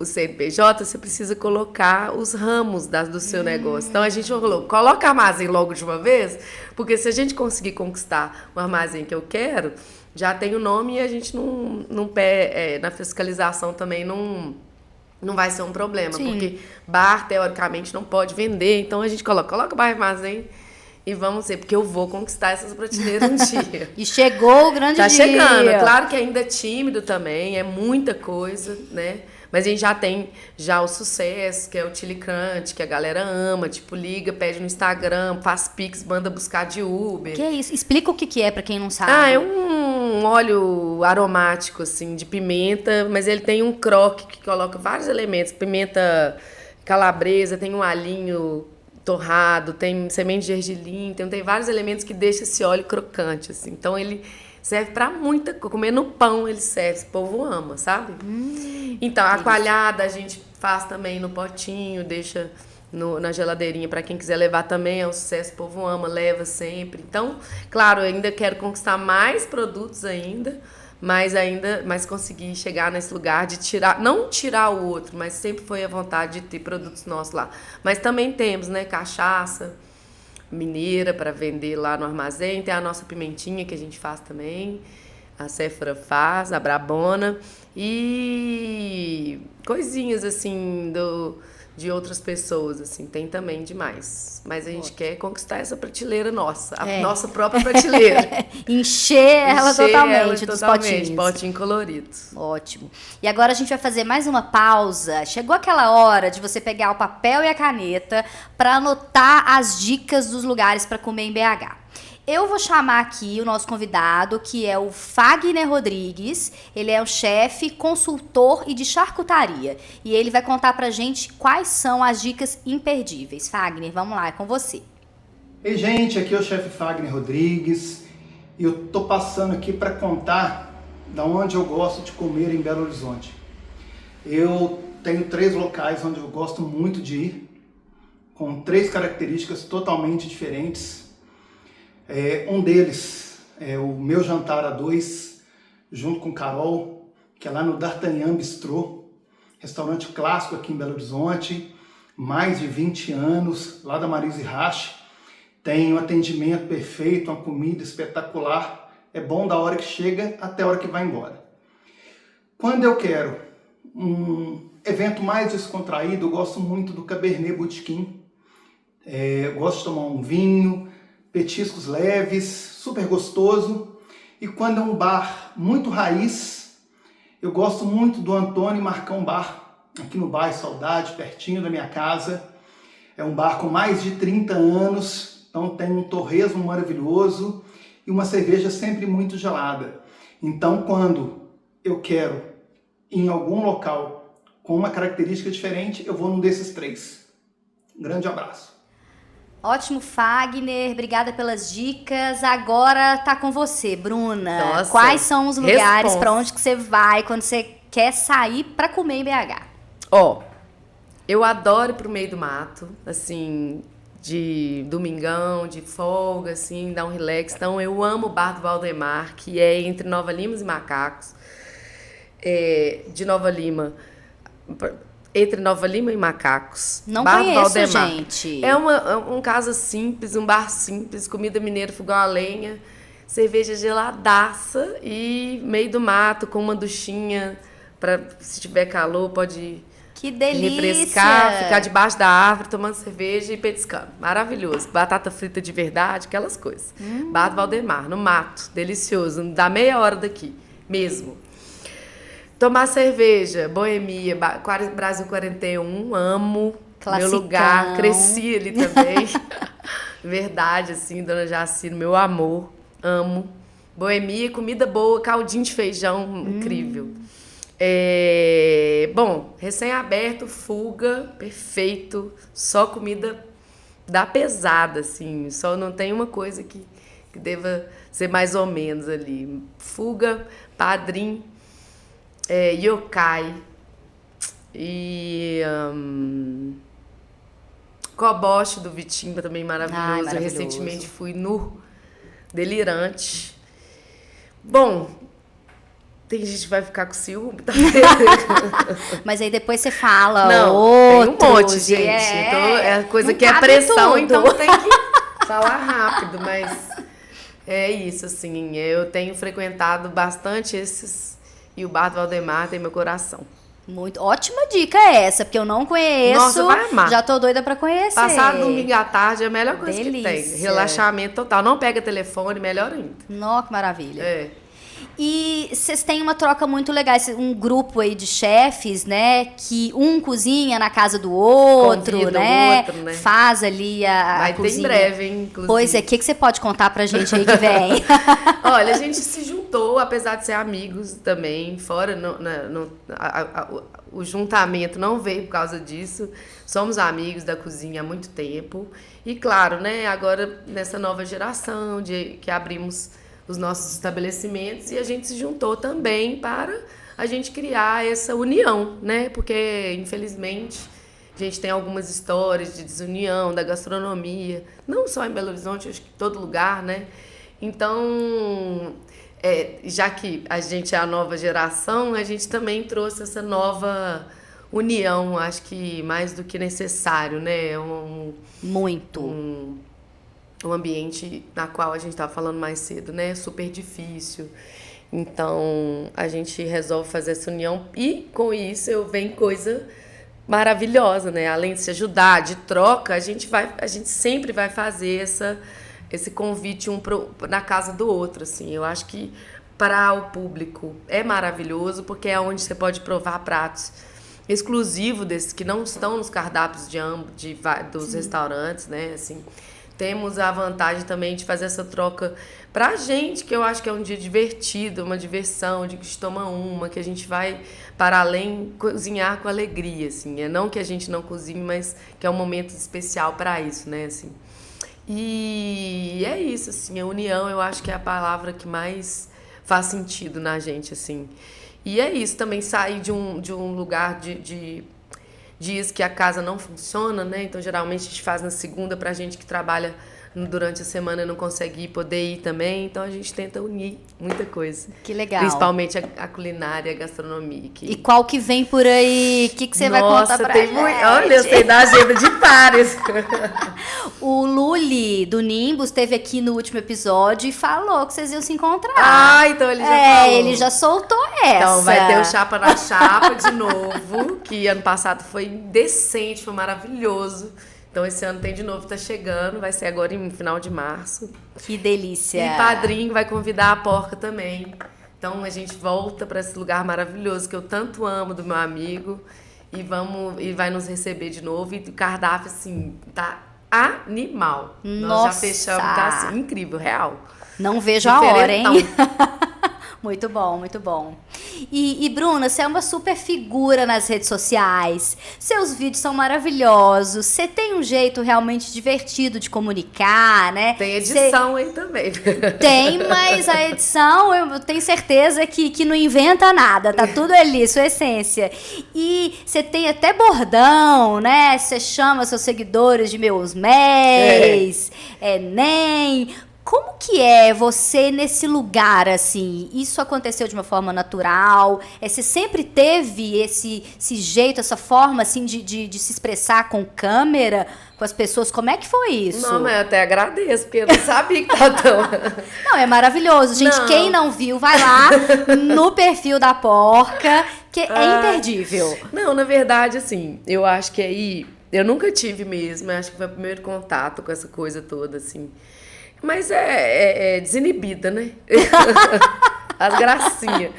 CNPJ, você precisa colocar os ramos do seu negócio. Então, a gente falou, coloca armazém logo de uma vez, porque se a gente conseguir conquistar o armazém que eu quero, já tem o nome e a gente na fiscalização também não vai ser um problema. Sim. Porque bar, teoricamente, não pode vender. Então, a gente coloca bar e armazém e vamos ver, porque eu vou conquistar essas prateleiras um dia. E chegou o grande dia. Tá chegando. Claro que ainda é tímido também, é muita coisa, né? Mas a gente já tem o sucesso, que é o Chili Crunch, que a galera ama, tipo, liga, pede no Instagram, faz pix, manda buscar de Uber. Que isso? Explica o que é pra quem não sabe. É um óleo aromático, assim, de pimenta, mas ele tem um croque que coloca vários elementos, pimenta calabresa, tem um alinho torrado, tem semente de gergelim, tem vários elementos que deixam esse óleo crocante, assim. Então, ele serve pra muita coisa. Comer no pão ele serve, o povo ama, sabe? Então, a coalhada a gente faz também no potinho, deixa na geladeirinha para quem quiser levar também, é um sucesso, o povo ama, leva sempre. Então, claro, eu ainda quero conquistar mais produtos ainda, mas conseguir chegar nesse lugar de não tirar o outro, mas sempre foi a vontade de ter produtos nossos lá. Mas também temos, né, cachaça mineira para vender lá no armazém, tem a nossa pimentinha que a gente faz também, a Séfora faz, a Brabona, e coisinhas assim de outras pessoas, assim, tem também demais. Mas a gente quer conquistar essa prateleira nossa, a nossa própria prateleira. Encher ela totalmente dos potinhos. Potinho colorido. Ótimo. E agora a gente vai fazer mais uma pausa. Chegou aquela hora de você pegar o papel e a caneta para anotar as dicas dos lugares para comer em BH. Eu vou chamar aqui o nosso convidado, que é o Fagner Rodrigues. Ele é um chefe, consultor e de charcutaria. E ele vai contar pra gente quais são as dicas imperdíveis. Fagner, vamos lá, é com você. Ei, gente, aqui é o chefe Fagner Rodrigues. E eu tô passando aqui para contar da onde eu gosto de comer em Belo Horizonte. Eu tenho 3 locais onde eu gosto muito de ir, com 3 características totalmente diferentes. Um deles é o Meu Jantar a 2, junto com Carol, que é lá no D'Artagnan Bistrô, restaurante clássico aqui em Belo Horizonte, mais de 20 anos, lá da Marise Rache. Tem um atendimento perfeito, uma comida espetacular, é bom da hora que chega até a hora que vai embora. Quando eu quero um evento mais descontraído, eu gosto muito do Cabernet Botequim. Eu gosto de tomar um vinho, petiscos leves, super gostoso. E quando é um bar muito raiz, eu gosto muito do Antônio e Marcão Bar, aqui no bairro Saudade, pertinho da minha casa. É um bar com mais de 30 anos, então tem um torresmo maravilhoso e uma cerveja sempre muito gelada. Então, quando eu quero ir em algum local com uma característica diferente, eu vou num desses 3. Um grande abraço. Ótimo, Fagner. Obrigada pelas dicas. Agora tá com você, Bruna. Nossa, quais são os lugares responsa. para onde que você vai quando você quer sair para comer em BH? Ó, eu adoro ir pro meio do mato, assim, de domingão, de folga, assim, dar um relax. Então, eu amo o Bar do Valdemar, que é entre Nova Lima e Macacos. De Nova Lima, entre Nova Lima e Macacos. Não Bar do conheço, Valdemar. gente. É um casa simples, um bar simples, comida mineira, fogão a lenha, cerveja geladaça e meio do mato, com uma duchinha, pra, se tiver calor, pode Que delícia! refrescar, ficar debaixo da árvore, tomando cerveja e petiscando. Maravilhoso. Batata frita de verdade, aquelas coisas. Bar do Valdemar, no mato, delicioso. Dá meia hora daqui, mesmo. Tomar cerveja, boemia, Brasil 41, amo. Classicão. Meu lugar, cresci ali também. Verdade, assim, Dona Jacira, meu amor, amo. Boemia, comida boa, caldinho de feijão, incrível. Bom, recém-aberto, Fuga, perfeito, só comida da pesada, assim, só não tem uma coisa que deva ser mais ou menos ali. Fuga, Padrim, Yokai e Koboshi do Vitimba, também maravilhoso. Ai, Eu maravilhoso. recentemente fui no Delirante. Bom, tem gente que vai ficar com ciúme, tá vendo? Mas aí depois você fala Não, outros. tem um monte, gente. Então, é coisa não que é cabe pressão, tudo. então tem que falar rápido, mas é isso, assim. Eu tenho frequentado bastante esses, e o Bar do Valdemar tem meu coração. Muito ótima dica essa, porque eu não conheço. Nossa, vai amar. Já tô doida pra conhecer. Passar domingo à tarde é a melhor coisa que tem. Delícia. Relaxamento total. Não pega telefone, melhor ainda. Nó, que maravilha. É. E vocês têm uma troca muito legal, um grupo aí de chefes, né? Que um cozinha na casa do outro, Convida o né? outro, né? Faz ali a Vai ter cozinha. em breve, hein, inclusive. Pois é, o que você pode contar pra gente aí que vem? Olha, a gente se juntou, apesar de ser amigos também, fora o juntamento não veio por causa disso. Somos amigos da cozinha há muito tempo. E claro, né, agora nessa nova geração que abrimos os nossos estabelecimentos e a gente se juntou também para a gente criar essa união, né? Porque, infelizmente, a gente tem algumas histórias de desunião da gastronomia, não só em Belo Horizonte, acho que em todo lugar, né? Então, já que a gente é a nova geração, a gente também trouxe essa nova união, acho que mais do que necessário, né? Muito. Um ambiente na qual a gente estava falando mais cedo, né? Super difícil. Então, a gente resolve fazer essa união e, com isso, vem coisa maravilhosa, né? Além de se ajudar, de troca, a gente sempre vai fazer esse convite na casa do outro, assim. Eu acho que para o público é maravilhoso, porque é onde você pode provar pratos exclusivos desses que não estão nos cardápios dos restaurantes, né? Assim, temos a vantagem também de fazer essa troca pra gente, que eu acho que é um dia divertido, uma diversão, de que a gente toma que a gente vai para além cozinhar com alegria, assim. É não que a gente não cozinhe, mas que é um momento especial para isso, né, assim. E é isso, assim, a união eu acho que é a palavra que mais faz sentido na gente, assim. E é isso, também sair de um lugar de dias que a casa não funciona, né? Então, geralmente, a gente faz na segunda pra gente que trabalha durante a semana não consegue poder ir também. Então a gente tenta unir muita coisa. Que legal. Principalmente a culinária, a gastronomia. E qual que vem por aí? O que você vai contar pra gente? Olha, eu sei da agenda de pares. O Luli, do Nimbus, esteve aqui no último episódio e falou que vocês iam se encontrar. Ah, então ele já falou. Ele já soltou essa. Então vai ter o Chapa na Chapa de novo, que ano passado foi decente, foi maravilhoso. Então esse ano tem de novo, tá chegando, vai ser agora em final de março. Que delícia. E Padrinho vai convidar a Porca também. Então a gente volta para esse lugar maravilhoso que eu tanto amo do meu amigo e vai nos receber de novo. E o cardápio, assim, tá animal. Nossa. Nós já fechamos, tá assim, incrível, real. Não vejo a hora, hein? Muito bom, muito bom. E Bruna, você é uma super figura nas redes sociais. Seus vídeos são maravilhosos. Você tem um jeito realmente divertido de comunicar, né? Tem edição aí também. Tem, mas a edição eu tenho certeza que não inventa nada. Tá tudo ali, sua essência. E você tem até bordão, né? Você chama seus seguidores de meus méis, nem... Como que é você nesse lugar, assim? Isso aconteceu de uma forma natural? Você sempre teve esse jeito, essa forma, assim, de se expressar com câmera, com as pessoas? Como é que foi isso? Não, mas eu até agradeço, porque eu não sabia que tava tão... Não, é maravilhoso. Gente, quem não viu, vai lá no perfil da Porca, que é imperdível. Não, na verdade, assim, eu acho que aí... Eu nunca tive mesmo, eu acho que foi o primeiro contato com essa coisa toda, assim... Mas é desinibida, né? As gracinhas.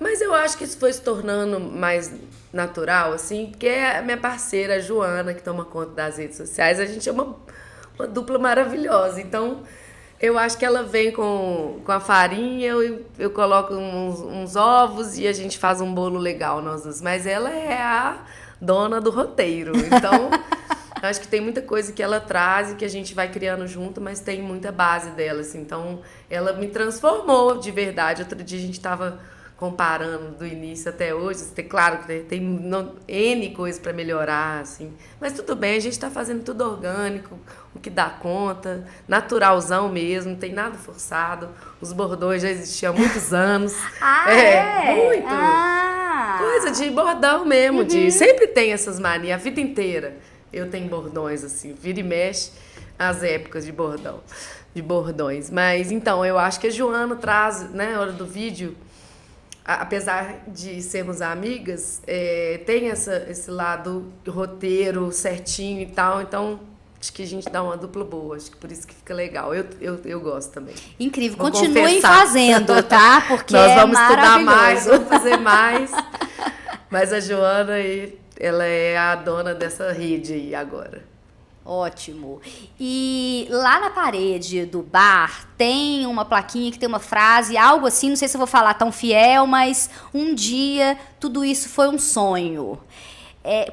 Mas eu acho que isso foi se tornando mais natural, assim, porque é a minha parceira, a Joana, que toma conta das redes sociais, a gente é uma dupla maravilhosa. Então, eu acho que ela vem com a farinha, eu coloco uns ovos e a gente faz um bolo legal, nós duas. Mas ela é a dona do roteiro, então... Acho que tem muita coisa que ela traz e que a gente vai criando junto, mas tem muita base dela, assim. Então, ela me transformou de verdade. Outro dia a gente estava comparando do início até hoje. Claro que tem N coisas para melhorar, assim. Mas tudo bem, a gente está fazendo tudo orgânico, o que dá conta, naturalzão mesmo, não tem nada forçado. Os bordões já existiam há muitos anos. Muito! Coisa de bordão mesmo, sempre tem essas manias, a vida inteira. Eu tenho bordões, assim, vira e mexe as épocas de bordões. Mas, então, eu acho que a Joana traz, né, na hora do vídeo, apesar de sermos amigas, tem esse lado roteiro certinho e tal, então acho que a gente dá uma dupla boa, acho que por isso que fica legal. Eu gosto também. Incrível, continuem fazendo, tá? Porque nós vamos estudar maravilhoso. mais, vamos fazer mais. Mas a Joana, ela é a dona dessa rede aí agora. Ótimo. E lá na parede do bar tem uma plaquinha que tem uma frase, algo assim, não sei se eu vou falar tão fiel, mas um dia tudo isso foi um sonho.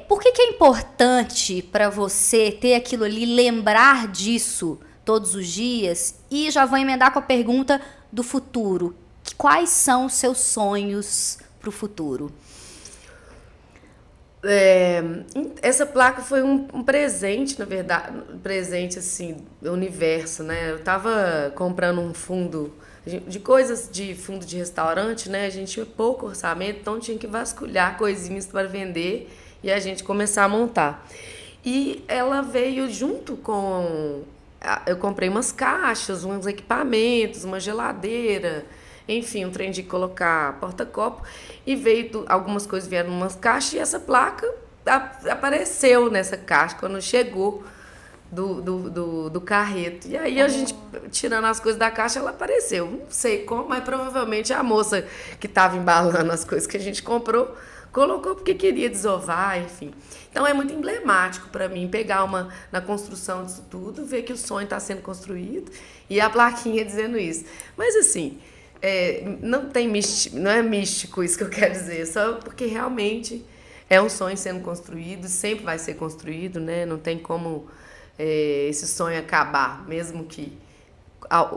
Por que é importante para você ter aquilo ali, lembrar disso todos os dias? E já vou emendar com a pergunta do futuro. Quais são os seus sonhos para o futuro? Essa placa foi um presente, na verdade, um presente, assim, do universo, né? Eu tava comprando um fundo de coisas de fundo de restaurante, né? A gente tinha pouco orçamento, então tinha que vasculhar coisinhas para vender e a gente começar a montar. E ela veio junto com... Eu comprei umas caixas, uns equipamentos, uma geladeira... Enfim, um trem de colocar porta-copo e algumas coisas vieram em umas caixas e essa placa apareceu nessa caixa quando chegou do carreto. E aí a gente, tirando as coisas da caixa, ela apareceu. Não sei como, mas provavelmente a moça que estava embalando as coisas que a gente comprou, colocou porque queria desovar, enfim. Então é muito emblemático para mim pegar na construção disso tudo, ver que o sonho está sendo construído e a plaquinha dizendo isso. Mas assim... não é místico isso que eu quero dizer, só porque realmente é um sonho sendo construído, sempre vai ser construído, né? Não tem como esse sonho acabar, mesmo que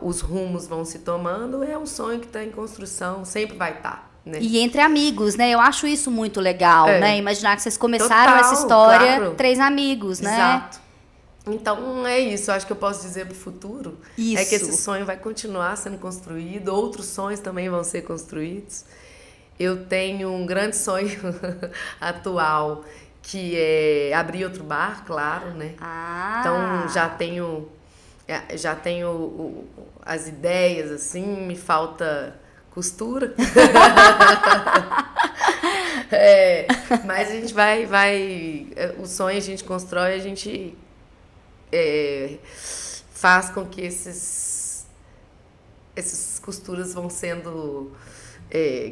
os rumos vão se tomando, é um sonho que está em construção, sempre vai estar. Né? E entre amigos, né? Eu acho isso muito legal, né? Imaginar que vocês começaram essa história, claro. 3 amigos, né? Exato. Então é isso, eu acho que eu posso dizer pro futuro é que esse sonho vai continuar sendo construído, outros sonhos também vão ser construídos. Eu tenho um grande sonho atual, que é abrir outro bar, claro, né? Então já tenho as ideias, assim, me falta costura. Mas a gente vai, o sonho a gente constrói, a gente faz com que essas costuras vão sendo,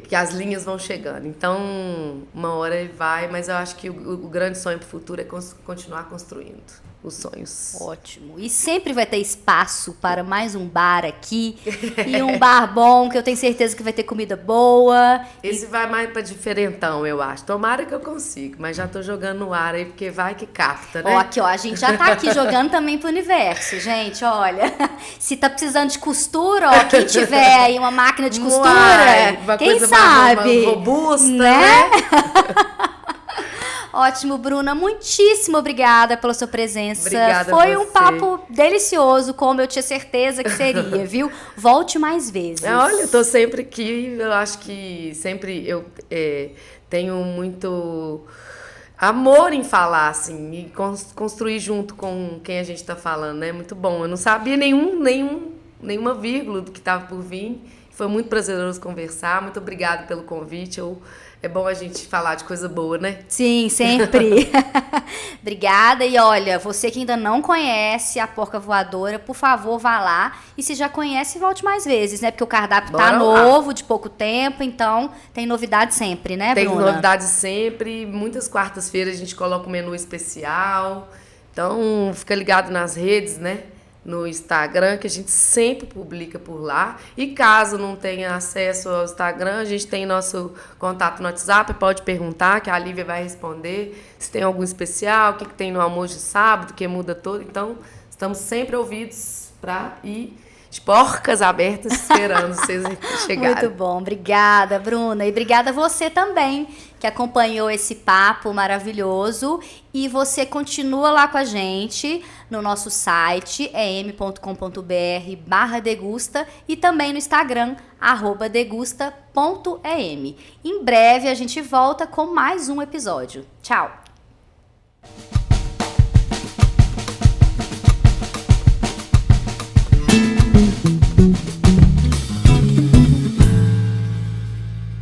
que as linhas vão chegando. Então, uma hora ele vai, mas eu acho que o grande sonho pro futuro é continuar construindo os sonhos. Ótimo. E sempre vai ter espaço para mais um bar aqui. E um bar bom, que eu tenho certeza que vai ter comida boa. Esse vai mais pra diferentão, eu acho. Tomara que eu consiga, mas já tô jogando no ar aí, porque vai que capta, né? Ó, aqui, ó, a gente já tá aqui jogando também pro universo, gente, olha. Se tá precisando de costura, ó, quem tiver aí uma máquina de costura, uma quem coisa sabe? mais robusta, né? né? Ótimo, Bruna. Muitíssimo obrigada pela sua presença. Obrigada Foi a um você. Papo delicioso, como eu tinha certeza que seria, viu? Volte mais vezes. Olha, eu tô sempre aqui. Eu acho que sempre eu tenho muito amor em falar, assim, e construir junto com quem a gente tá falando, né? Muito bom. Eu não sabia nenhuma vírgula do que tava por vir. Foi muito prazeroso conversar. Muito obrigada pelo convite. É bom a gente falar de coisa boa, né? Sim, sempre. Obrigada. E olha, você que ainda não conhece a Porca Voadora, por favor, vá lá. E se já conhece, volte mais vezes, né? Porque o cardápio tá novo, de pouco tempo, então tem novidade sempre, né, Bruna? Tem novidade sempre. Muitas quartas-feiras a gente coloca um menu especial. Então, fica ligado nas redes, né? No Instagram, que a gente sempre publica por lá. E caso não tenha acesso ao Instagram, a gente tem nosso contato no WhatsApp, pode perguntar, que a Lívia vai responder. Se tem algum especial, o que tem no almoço de sábado, que muda todo. Então, estamos sempre ouvidos para ir de porcas abertas, esperando vocês chegarem. Muito bom. Obrigada, Bruna. E obrigada a você também, que acompanhou esse papo maravilhoso. E você continua lá com a gente no nosso site, em.com.br/degusta, e também no Instagram, @degusta.em. Em breve a gente volta com mais um episódio. Tchau!